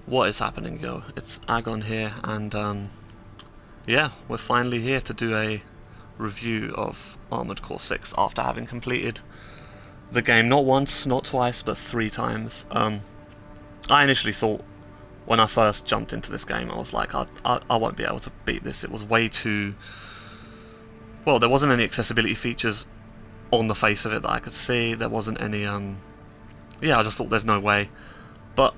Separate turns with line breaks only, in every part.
What is happening, yo? It's Agon here, and yeah, we're finally here to do a review of Armored Core 6 after having completed the game not once, not twice, but 3 times. I initially thought when I first jumped into this game, I was like, I won't be able to beat this. It was way too... Well, there wasn't any accessibility features on the face of it that I could see. There wasn't any... Yeah, I just thought there's no way. But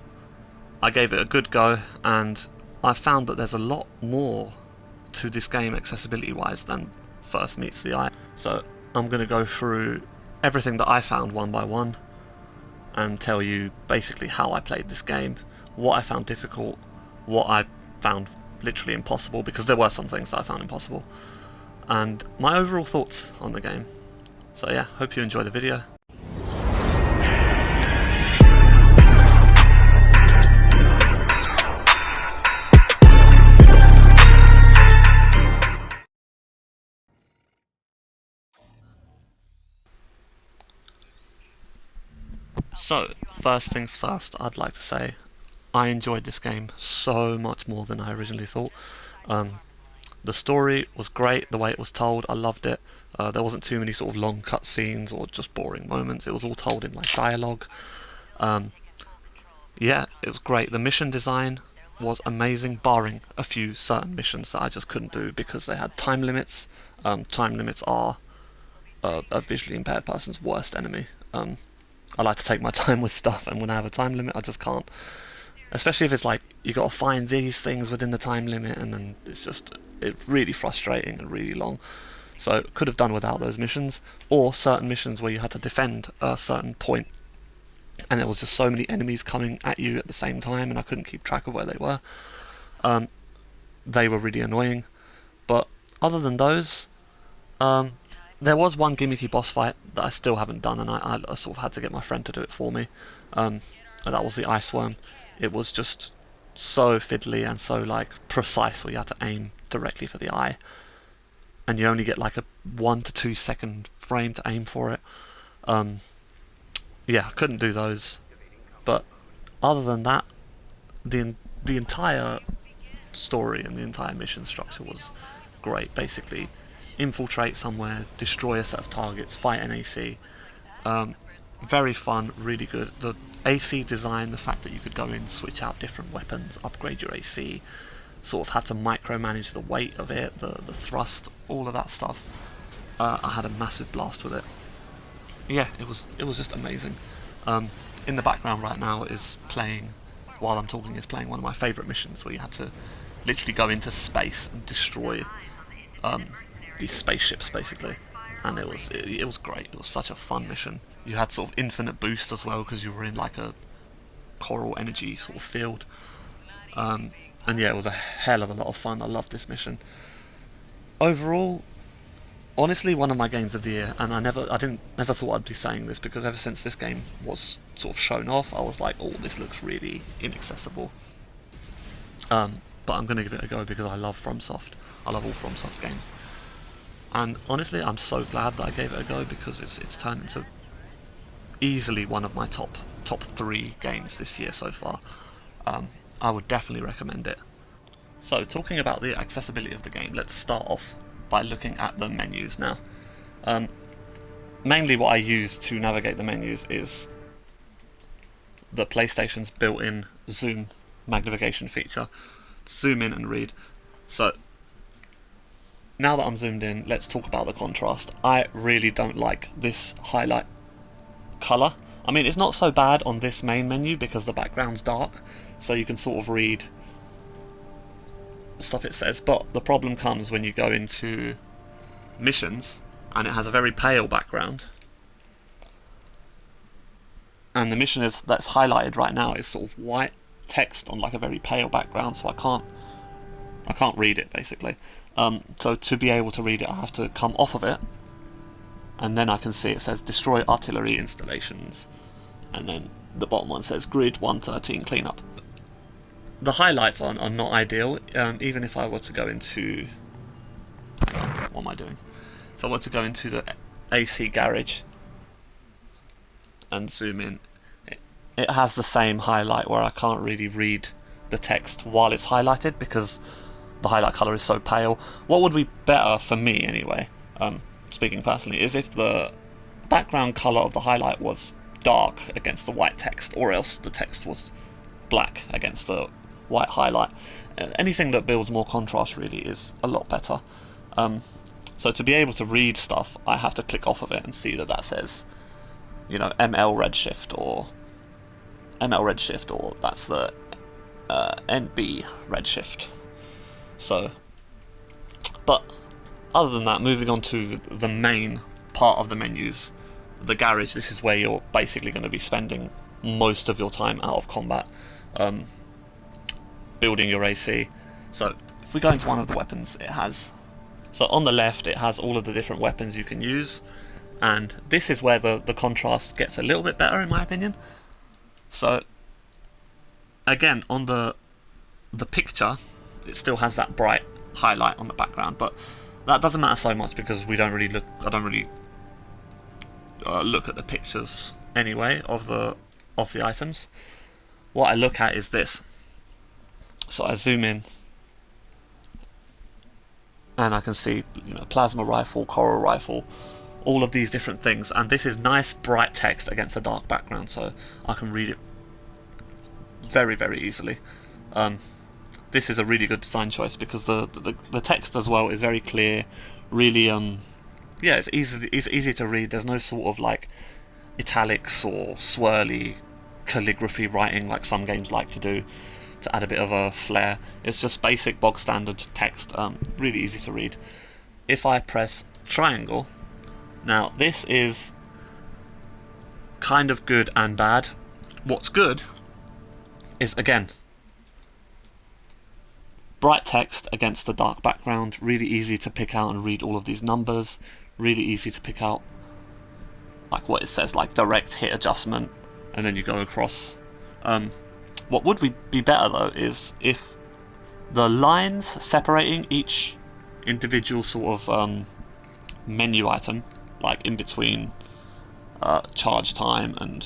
I gave it a good go, and I found that there's a lot more to this game accessibility wise than first meets the eye. So I'm going to go through everything that I found one by one and tell you basically how I played this game, what I found difficult, what I found literally impossible, because there were some things that I found impossible, and my overall thoughts on the game. So yeah, hope you enjoy the video. So, first things first, I'd like to say I enjoyed this game so much more than I originally thought. The story was great, the way it was told, I loved it. There wasn't too many sort of long cutscenes or just boring moments. It was all told in like dialogue. Um, yeah, it was great. The mission design was amazing, barring a few certain missions that I just couldn't do because they had time limits. Time limits are a visually impaired person's worst enemy. I like to take my time with stuff, and when I have a time limit, I just can't. Especially if it's like you got to find these things within the time limit, and then it's really frustrating and really long. So could have done without those missions, or certain missions where you had to defend a certain point, and there was just so many enemies coming at you at the same time, and I couldn't keep track of where they were. They were really annoying. But other than those, there was one gimmicky boss fight that I still haven't done, and I sort of had to get my friend to do it for me. And that was the ice worm. It was just so fiddly and so like precise, where you had to aim directly for the eye, and you only get like a 1 to 2 second frame to aim for it. Yeah, I couldn't do those. But other than that, the entire story and the entire mission structure was great. Basically, infiltrate somewhere, destroy a set of targets, fight an AC. Very fun, really good. The AC design, the fact that you could go in, switch out different weapons, upgrade your AC, sort of had to micromanage the weight of it, the thrust, all of that stuff. I had a massive blast with it. Yeah, it was just amazing. In the background right now is playing, while I'm talking, is playing one of my favourite missions where you had to literally go into space and destroy these spaceships basically, and it was great. It was such a fun mission. You had sort of infinite boost as well because you were in like a coral energy sort of field, and yeah, it was a hell of a lot of fun. I loved this mission. Overall, honestly, one of my games of the year, and I never thought I'd be saying this, because ever since this game was sort of shown off, I was like, oh, this looks really inaccessible. But I'm going to give it a go because I love FromSoft. I love all FromSoft games. And honestly, I'm so glad that I gave it a go, because it's turned into easily one of my top 3 games this year so far. I would definitely recommend it. So, talking about the accessibility of the game, let's start off by looking at the menus now. Mainly what I use to navigate the menus is the PlayStation's built-in zoom magnification feature. Zoom in and read. So now that I'm zoomed in, let's talk about the contrast. I really don't like this highlight colour. I mean, it's not so bad on this main menu because the background's dark, so you can sort of read stuff it says, but the problem comes when you go into missions and it has a very pale background, and the mission that's highlighted right now is sort of white text on like a very pale background, so I can't read it basically. So to be able to read it, I have to come off of it, and then I can see it says destroy artillery installations, and then the bottom one says grid 113 cleanup. The highlights are not ideal. Even if I were to go into, hang on, what am I doing? If I were to go into the AC garage and zoom in, it has the same highlight where I can't really read the text while it's highlighted because the highlight color is so pale. What would be better for me anyway, speaking personally, is if the background color of the highlight was dark against the white text, or else the text was black against the white highlight. Anything that builds more contrast really is a lot better. So to be able to read stuff, I have to click off of it and see that that says, you know, ML redshift, or that's the NB redshift. So, but other than that, moving on to the main part of the menus, the garage. This is where you're basically going to be spending most of your time out of combat, building your AC. So if we go into one of the weapons, it has, so on the left it has all of the different weapons you can use, and this is where the contrast gets a little bit better in my opinion. So again, on the picture, it still has that bright highlight on the background, but that doesn't matter so much because we don't really look. I don't really look at the pictures anyway of the items. What I look at is this. So I zoom in, and I can see, you know, plasma rifle, coral rifle, all of these different things, and this is nice bright text against a dark background, so I can read it very, very easily. This is a really good design choice because the text as well is very clear, really yeah, it's easy to read. There's no sort of like italics or swirly calligraphy writing like some games like to do to add a bit of a flair. It's just basic bog standard text, really easy to read. If I press triangle, now this is kind of good and bad. What's good is, again, bright text against the dark background, really easy to pick out and read all of these numbers, really easy to pick out like what it says, like direct hit adjustment, and then you go across. What would be better though is if the lines separating each individual sort of menu item, like in between charge time and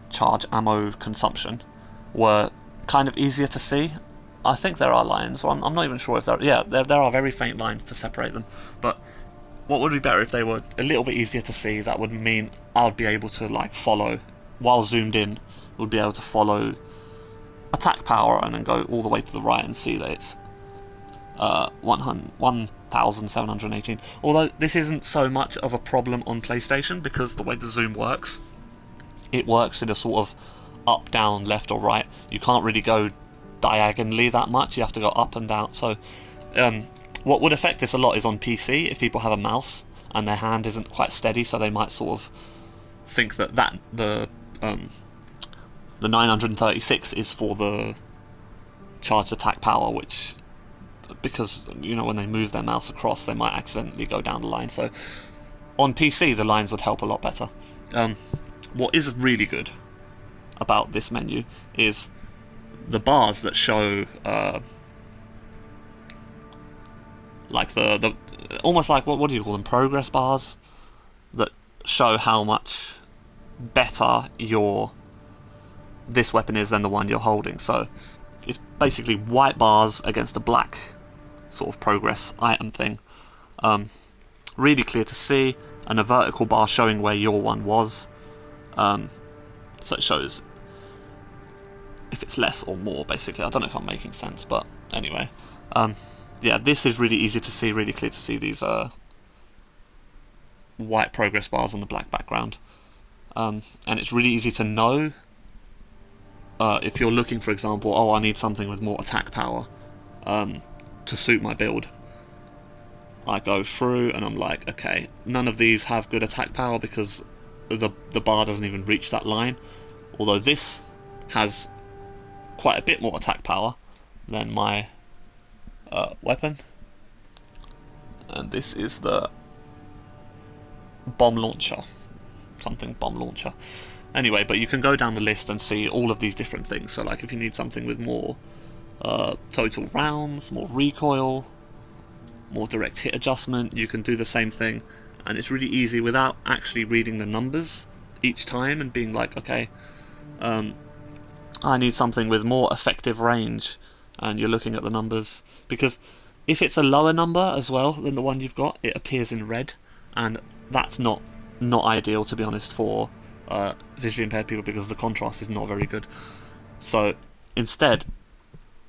charge ammo consumption, were kind of easier to see. I think there are lines, or I'm not even sure if there. Yeah, there are very faint lines to separate them. But what would be better if they were a little bit easier to see? That would mean I'd be able to like follow while zoomed in. Would be able to follow attack power and then go all the way to the right and see that it's 1718. Although this isn't so much of a problem on PlayStation because the way the zoom works, it works in a sort of up, down, left or right. You can't really go diagonally that much, you have to go up and down. So what would affect this a lot is on PC, if people have a mouse and their hand isn't quite steady, so they might sort of think that the 936 is for the charged attack power, which, because, you know, when they move their mouse across they might accidentally go down the line. So on PC the lines would help a lot better. What is really good about this menu is the bars that show like the almost like what do you call them, progress bars, that show how much better this weapon is than the one you're holding. So it's basically white bars against a black sort of progress item thing, really clear to see, and a vertical bar showing where your one was, so it shows if it's less or more, basically. I don't know if I'm making sense, but anyway, yeah, this is really easy to see, really clear to see these white progress bars on the black background, and it's really easy to know if you're looking, for example, oh, I need something with more attack power to suit my build. I go through and I'm like, okay, none of these have good attack power because the bar doesn't even reach that line, although this has quite a bit more attack power than my weapon, and this is the bomb launcher, something bomb launcher. Anyway, but you can go down the list and see all of these different things. So like if you need something with more total rounds, more recoil, more direct hit adjustment, you can do the same thing, and it's really easy without actually reading the numbers each time and being like, okay, I need something with more effective range, and you're looking at the numbers, because if it's a lower number as well than the one you've got, it appears in red, and that's not ideal, to be honest, for visually impaired people, because the contrast is not very good. So instead,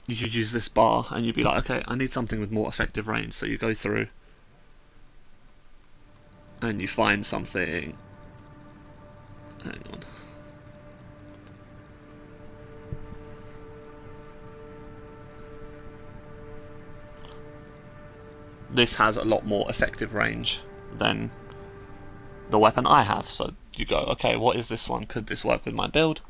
you should use this bar, and you'd be like, okay, I need something with more effective range. So you go through, and you find something. Hang on. This has a lot more effective range than the weapon I have. So you go, okay, what is this one? Could this work with my build?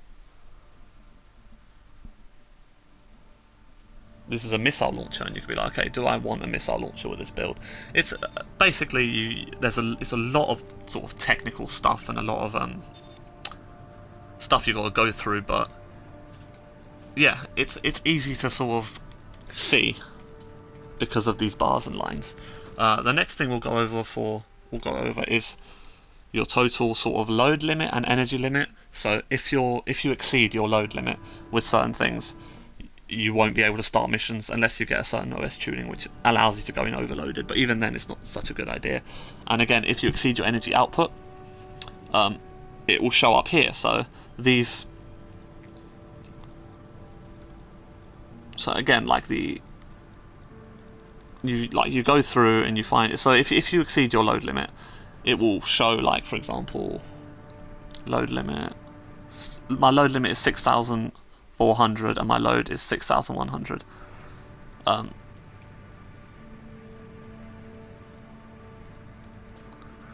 This is a missile launcher, and you could be like, okay, do I want a missile launcher with this build? It's basically it's a lot of sort of technical stuff and a lot of stuff you got to go through, but yeah, it's easy to sort of see because of these bars and lines. The next thing we'll go over is your total sort of load limit and energy limit. So if you exceed your load limit with certain things, you won't be able to start missions unless you get a certain OS tuning which allows you to go in overloaded, but even then it's not such a good idea. And again, if you exceed your energy output, it will show up here. So these, so again, like you go through and you find it. So if you exceed your load limit, it will show, like, for example, load limit. My load limit is 6,400 and my load is 6,100.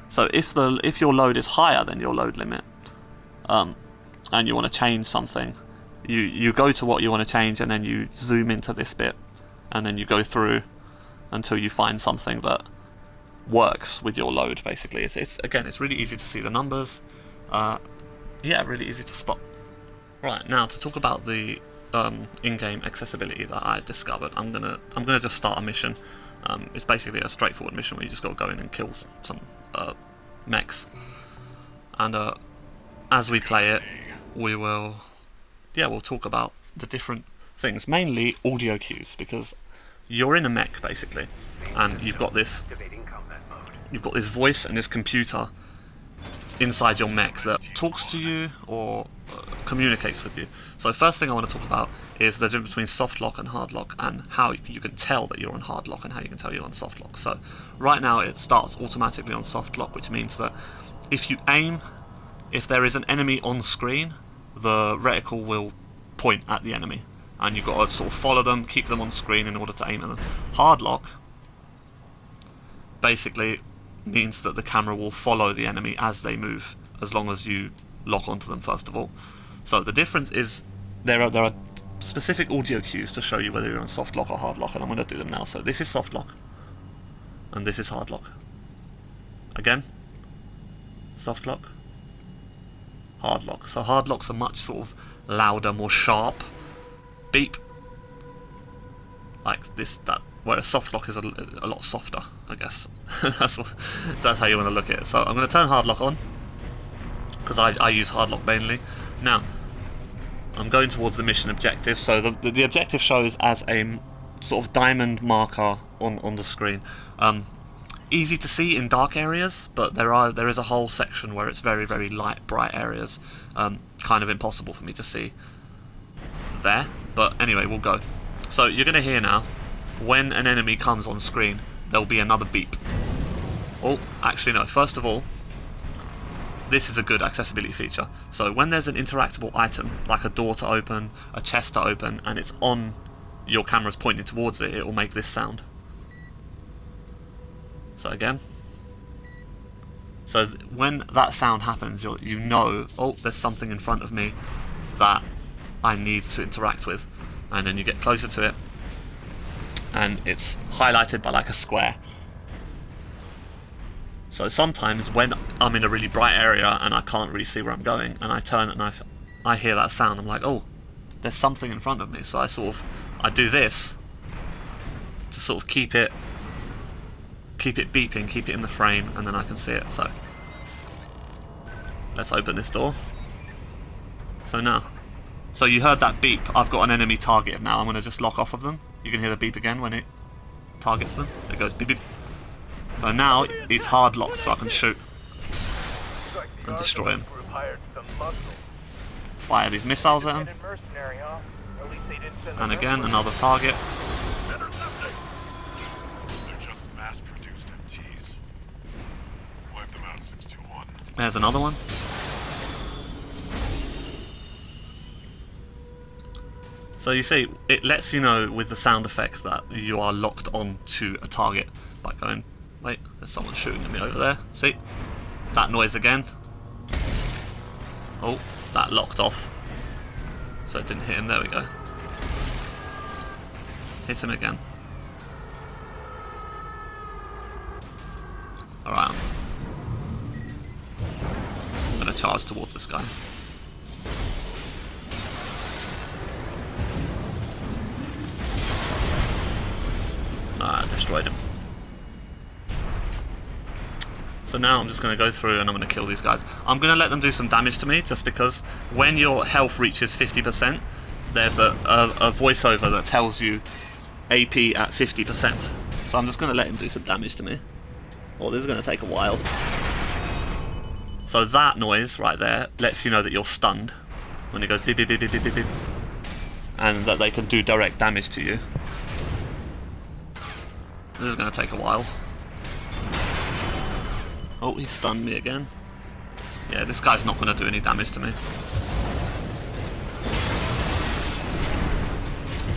So if your load is higher than your load limit, and you want to change something, you go to what you want to change, and then you zoom into this bit, and then you go through until you find something that works with your load. Basically, it's really easy to see the numbers. Yeah, really easy to spot. Right, now to talk about the in-game accessibility that I discovered, I'm gonna just start a mission. It's basically a straightforward mission where you just got to go in and kill some mechs, and as we play it, we'll talk about the different things, mainly audio cues, because you're in a mech basically, and you've got this voice and this computer inside your mech that talks to you or communicates with you. So first thing I want to talk about is the difference between soft lock and hard lock, and how you can tell that you're on hard lock and how you can tell you're on soft lock. So right now it starts automatically on soft lock, which means that if you aim, if there is an enemy on screen, the reticle will point at the enemy, and you've got to sort of follow them, keep them on screen in order to aim at them. Hard lock basically means that the camera will follow the enemy as they move, as long as you lock onto them first of all. So the difference is there are specific audio cues to show you whether you're on soft lock or hard lock, and I'm going to do them now. So this is soft lock, and this is hard lock. Again, soft lock, hard lock. So hard lock's a much sort of louder, more sharp beep, like this, that. Whereas soft lock is a lot softer, I guess. that's how you want to look at it. So I'm going to turn hard lock on, because I use hard lock mainly. Now, I'm going towards the mission objective. So the objective shows as a sort of diamond marker on the screen. Easy to see in dark areas, but there is a whole section where it's very, very light, bright areas. Kind of impossible for me to see there. But anyway, we'll go. So you're going to hear now, when an enemy comes on screen, there'll be another beep. Oh, actually no, first of all, this is a good accessibility feature. So when there's an interactable item, like a door to open, a chest to open, and it's on, your camera's pointing towards it, it will make this sound. So again. So when that sound happens, you know, oh, there's something in front of me that I need to interact with. And then you get closer to it, and it's highlighted by like a square. So sometimes when I'm in a really bright area and I can't really see where I'm going, and I turn and I hear that sound, I'm like, oh, there's something in front of me. So I do this to sort of keep it beeping, keep it in the frame, and then I can see it. So let's open this door. So now, So you heard that beep. I've got an enemy targeted now. I'm going to just lock off of them. You can hear the beep again when it targets them. It goes beep beep. So now he's hard locked, so I can shoot and destroy him. Fire these missiles at him. And again, another target.
They're just mass-produced MTs. Wipe them out, 621.
There's another one. So you see, it lets you know with the sound effect that you are locked on to a target by going, wait, there's someone shooting at me over there. See? That noise again. Oh, that locked off. So it didn't hit him, there we go. Hit him again. Alright. I'm gonna charge towards this guy. I destroyed him. So now I'm just going to go through and I'm going to kill these guys. I'm going to let them do some damage to me just because when your health reaches 50%, there's a voiceover that tells you AP at 50%. So I'm just going to let him do some damage to me. Well, this is going to take a while. So that noise right there lets you know that you're stunned when it goes beep beep beep beep beep beep, and that they can do direct damage to you. This is going to take a while. Oh, he stunned me again. Yeah, this guy's not going to do any damage to me.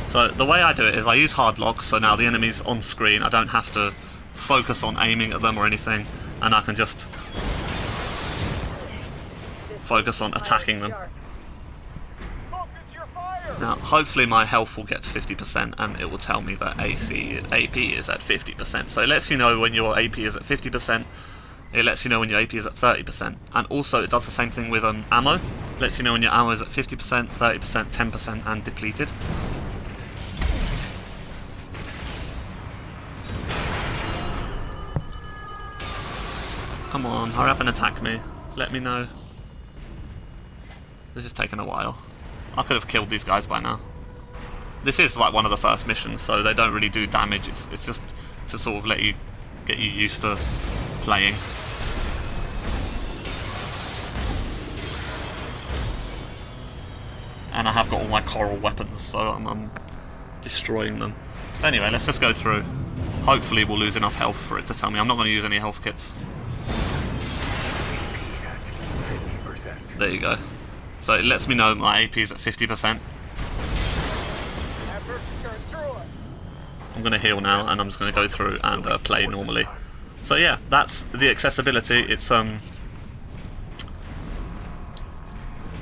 So the way I do it is I use hard lock, so now the enemy's on screen. I don't have to focus on aiming at them or anything, and I can just focus on attacking them. Now, hopefully my health will get to 50% and it will tell me that AP is at 50%. So it lets you know when your AP is at 50%, it lets you know when your AP is at 30%. And also it does the same thing with ammo. It lets you know when your ammo is at 50%, 30%, 10% and depleted. Come on, hurry up and attack me. Let me know. This is taking a while. I could have killed these guys by now. This is like one of the first missions, so they don't really do damage. It's just to sort of get you used to playing. And I have got all my coral weapons, so I'm destroying them. Anyway, let's just go through. Hopefully we'll lose enough health for it to tell me. I'm not going to use any health kits. There you go. So it lets me know my AP is at 50%. I'm going to heal now, and I'm just going to go through and play normally. So yeah, that's the accessibility. It's to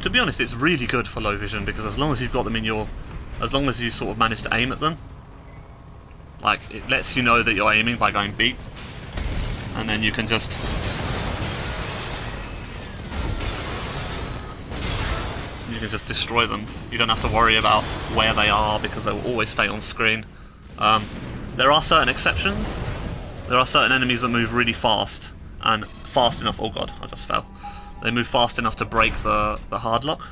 be honest, it's really good for low vision, because as long as you've got them in your, as long as you sort of manage to aim at them, like it lets you know that you're aiming by going beep, and then you can just destroy them. You don't have to worry about where they are because they will always stay on screen. There are certain exceptions. There are certain enemies that move really fast and fast enough. Oh god, I just fell. They move fast enough to break the hard lock.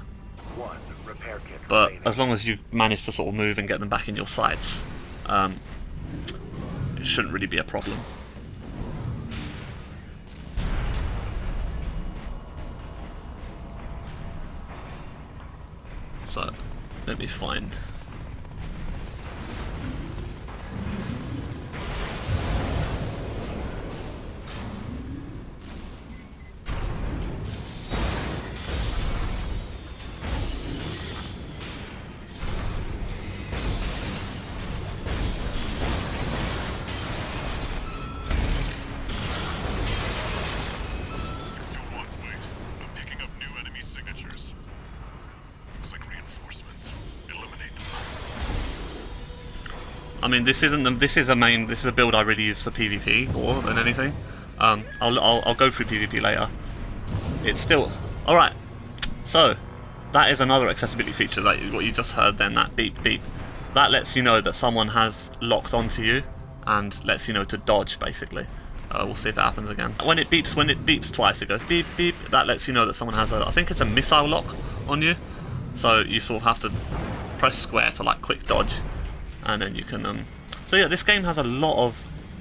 But as long as you manage to sort of move and get them back in your sights, it shouldn't really be a problem. So, let me find. I mean, this is a build I really use for PvP more than anything. I'll go through PvP later. It's still alright. So that is another accessibility feature, like what you just heard then, that beep beep. That lets you know that someone has locked onto you and lets you know to dodge, basically. We'll see if it happens again. When it beeps twice, it goes beep beep. That lets you know that someone has I think it's a missile lock on you. So you sort of have to press square to like quick dodge, and then you can. So yeah, this game has a lot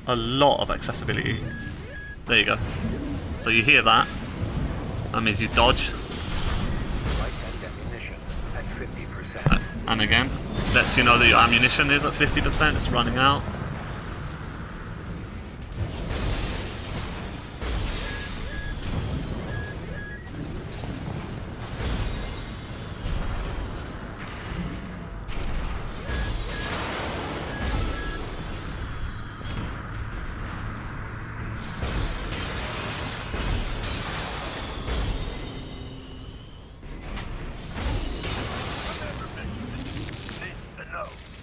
of accessibility. There you go. So you hear that? That means you dodge. And again, lets you know that your ammunition is at 50%. It's running out.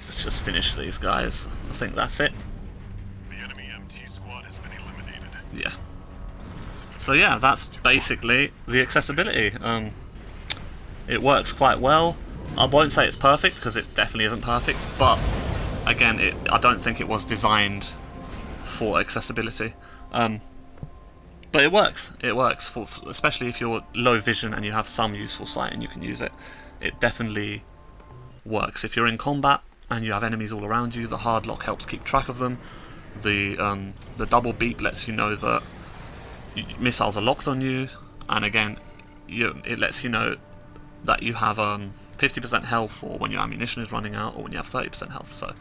Let's just finish these guys. I think that's it.
The enemy MT squad has been eliminated.
Yeah. So yeah, that's basically the accessibility. It works quite well. I won't say it's perfect because it definitely isn't perfect, but again, I don't think it was designed for accessibility. But it works. It works, especially if you're low vision and you have some useful sight and you can use it. It definitely works. If you're in combat and you have enemies all around you, the hard lock helps keep track of them. The double beep lets you know that missiles are locked on you, and again, it lets you know that you have 50% health, or when your ammunition is running out, or when you have 30% health. So,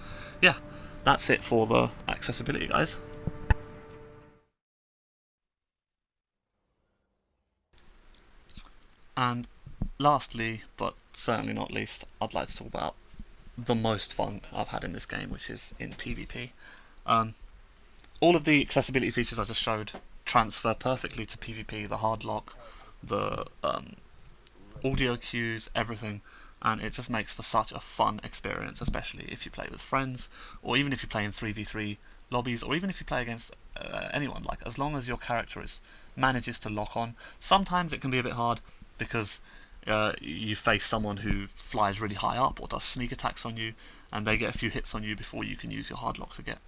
yeah, that's it for the accessibility, guys. And lastly, but certainly not least, I'd like to talk about the most fun I've had in this game, which is in PvP. Um, all of the accessibility features I just showed transfer perfectly to PvP. The hard lock, the audio cues, everything, and it just makes for such a fun experience, especially if you play with friends, or even if you play in 3v3 lobbies, or even if you play against anyone. Like, as long as your character manages to lock on. Sometimes it can be a bit hard because you face someone who flies really high up or does sneak attacks on you, and they get a few hits on you before you can use your hard lock to get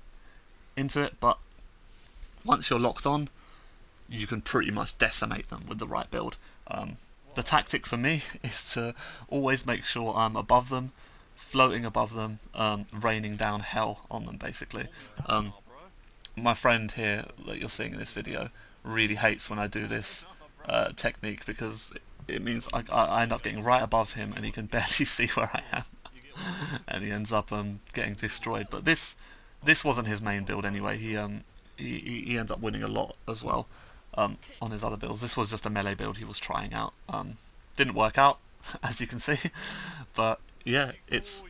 into it. But once you're locked on, you can pretty much decimate them with the right build. The tactic for me is to always make sure I'm above them, floating above them, raining down hell on them, basically. My friend here that you're seeing in this video really hates when I do this technique, because it means I end up getting right above him and he can barely see where I am. And he ends up getting destroyed. But this wasn't his main build anyway. He ends up winning a lot as well on his other builds. This was just a melee build he was trying out. Didn't work out, as you can see. But yeah, it's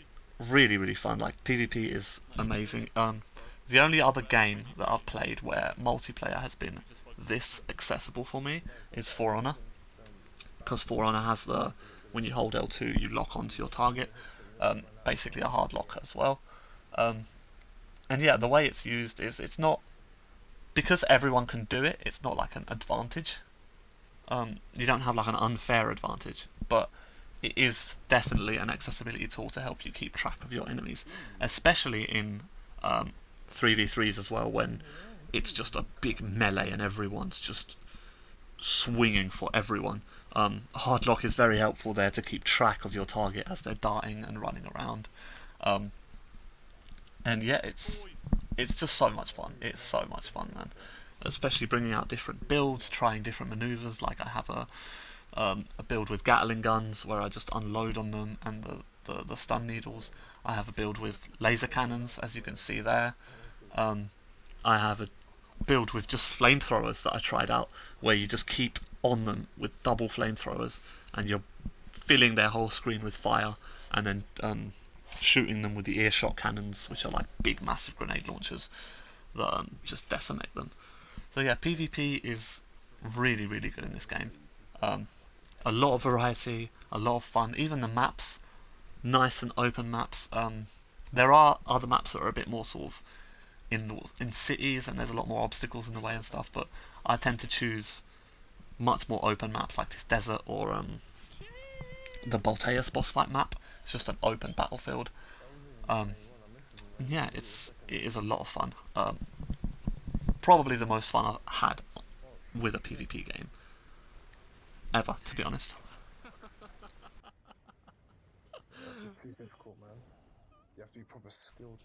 really, really fun. Like, PvP is amazing. The only other game that I've played where multiplayer has been this accessible for me is For Honor, because For Honor has when you hold L2 you lock onto your target, basically a hard lock as well. And yeah, the way it's used is, it's not, because everyone can do it, it's not like an advantage. You don't have like an unfair advantage, but it is definitely an accessibility tool to help you keep track of your enemies, especially in 3v3s as well, when it's just a big melee and everyone's just swinging for everyone. Hardlock is very helpful there to keep track of your target as they're darting and running around. And yeah, it's just so much fun. It's so much fun, man. Especially bringing out different builds, trying different maneuvers. Like, I have a build with Gatling guns where I just unload on them, and the stun needles. I have a build with laser cannons, as you can see there. I have a build with just flamethrowers that I tried out, where you just keep on them with double flamethrowers, and you're filling their whole screen with fire, and then shooting them with the earshot cannons, which are like big, massive grenade launchers that just decimate them. So yeah, PvP is really, really good in this game. A lot of variety, a lot of fun. Even the maps, nice and open maps. There are other maps that are a bit more sort of in cities, and there's a lot more obstacles in the way and stuff, but I tend to choose much more open maps like this desert, or the Bolteus boss fight map. It's just an open battlefield. Yeah, it is a lot of fun. Probably the most fun I've had with a PvP game ever, to be honest.
too difficult, man. You have to be proper skilled.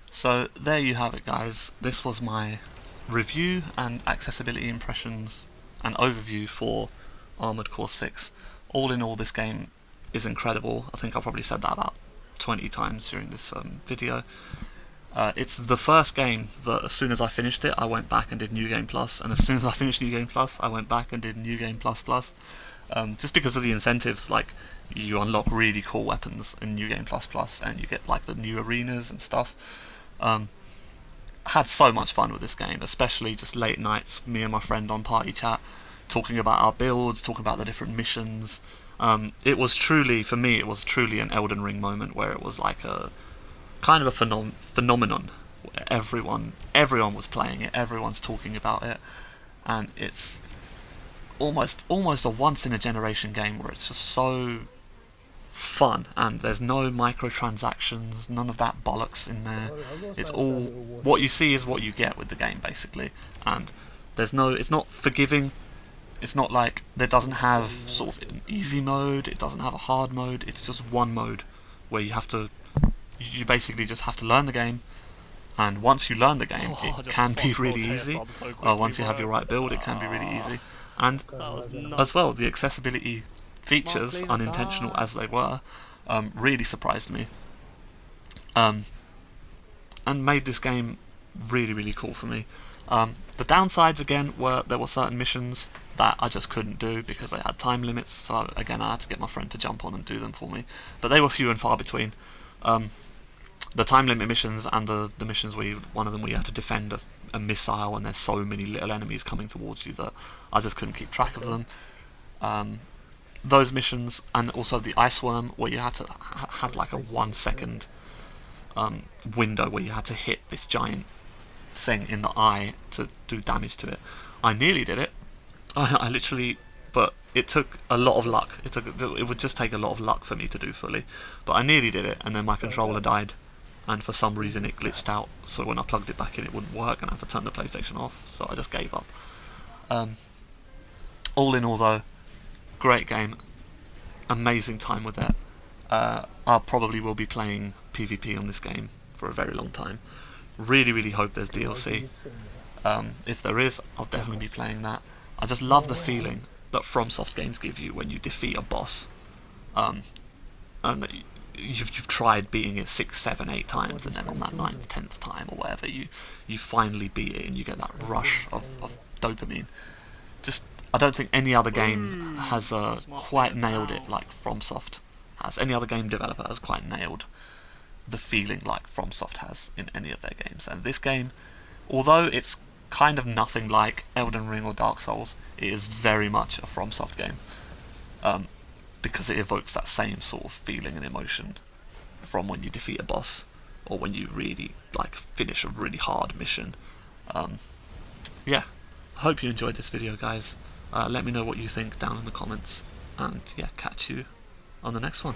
So there you have it, guys. This was my review and accessibility impressions and overview for Armored Core 6. All in all, this game is incredible. I think I probably said that about 20 times during this video. It's the first game that as soon as I finished it, I went back and did New Game Plus, and as soon as I finished New Game Plus, I went back and did New Game Plus Plus. Just because of the incentives, like you unlock really cool weapons in New Game Plus Plus, and you get like the new arenas and stuff. Had so much fun with this game, especially just late nights, me and my friend on party chat, talking about our builds, talking about the different missions. It was truly, for me, it was truly an Elden Ring moment where it was like a kind of a phenomenon. Where everyone was playing it, everyone's talking about it, and it's almost a once in a generation game where it's just so fun, and there's no microtransactions, none of that bollocks in there. It's all what you see is what you get with the game, basically, and it's not forgiving. It's not like there doesn't have sort of an easy mode, it doesn't have a hard mode, it's just one mode where you basically just have to learn the game, and once you learn the game, it can be really easy. Once you have your right build, it can be really easy. And as well, the accessibility features, unintentional as they were, really surprised me, and made this game really cool for me. The downsides again were there were certain missions that I just couldn't do because they had time limits, so again I had to get my friend to jump on and do them for me, but they were few and far between. The time limit missions and the missions one of them where you have to defend a missile and there's so many little enemies coming towards you that I just couldn't keep track of them. Those missions, and also the ice worm where you had like a 1 second window where you had to hit this giant thing in the eye to do damage to it. I nearly did it. I literally, but it took a lot of luck. It would just take a lot of luck for me to do fully, but I nearly did it, and then my controller died, and for some reason it glitched out, so when I plugged it back in it wouldn't work and I had to turn the PlayStation off, so I just gave up. All in all though, great game, amazing time with it. I probably will be playing PvP on this game for a very long time. Really hope there's DLC. If there is, I'll definitely be playing that. I just love the feeling that FromSoft games give you when you defeat a boss, and that you've tried beating it 6, 7, 8 times, and then on that 9th, 10th time or whatever, you finally beat it, and you get that rush of dopamine. Just, I don't think any other game has quite nailed it like FromSoft has. Any other game developer has quite nailed the feeling like FromSoft has in any of their games. And this game, although it's kind of nothing like Elden Ring or Dark Souls, it is very much a FromSoft game, because it evokes that same sort of feeling and emotion from when you defeat a boss or when you really like finish a really hard mission. Yeah, I hope you enjoyed this video, guys. Let me know what you think down in the comments, and yeah, catch you on the next one.